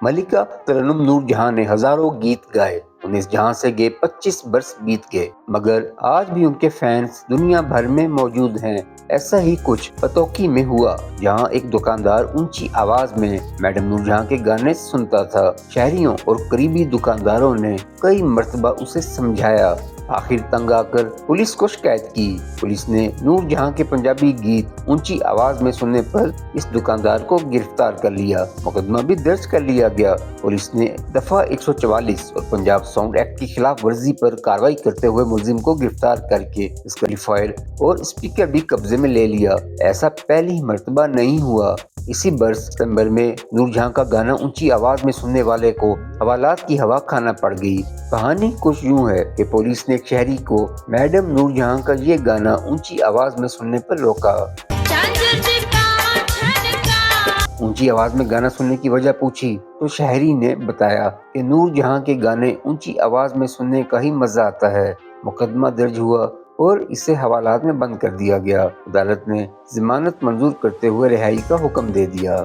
ملکہ ترنم نور جہاں نے ہزاروں گیت گائے، انہیں اس جہاں سے گئے 25 برس بیت گئے، مگر آج بھی ان کے فینس دنیا بھر میں موجود ہیں۔ ایسا ہی کچھ پتوکی میں ہوا، جہاں ایک دکاندار اونچی آواز میں میڈم نور جہاں کے گانے سنتا تھا۔ شہریوں اور قریبی دکانداروں نے کئی مرتبہ اسے سمجھایا، آخر تنگ آ کر پولیس کو شکایت کی۔ پولیس نے نور جہاں کے پنجابی گیت اونچی آواز میں سننے پر اس دکاندار کو گرفتار کر لیا۔ مقدمہ بھی درج کر لیا گیا۔ پولیس نے دفعہ 144 اور پنجاب ساؤنڈ ایکٹ کی خلاف ورزی پر کارروائی کرتے ہوئے ملزم کو گرفتار کر کے اس کا فائل اور اسپیکر بھی قبضے میں لے لیا۔ ایسا پہلی مرتبہ نہیں ہوا۔ اسی برس ستمبر میں نور جہاں کا گانا اونچی آواز میں سننے والے کو حوالات کی ہوا کھانا پڑ گئی۔ کہانی کچھ یوں ہے کہ پولیس نے ایک شہری کو میڈم نور جہاں کا یہ گانا اونچی آواز میں سننے پر روکا۔ اونچی آواز میں گانا سننے کی وجہ پوچھی تو شہری نے بتایا کہ نور جہاں کے گانے اونچی آواز میں سننے کا ہی مزہ آتا ہے۔ مقدمہ درج ہوا اور اسے حوالات میں بند کر دیا گیا۔ عدالت نے ضمانت منظور کرتے ہوئے رہائی کا حکم دے دیا۔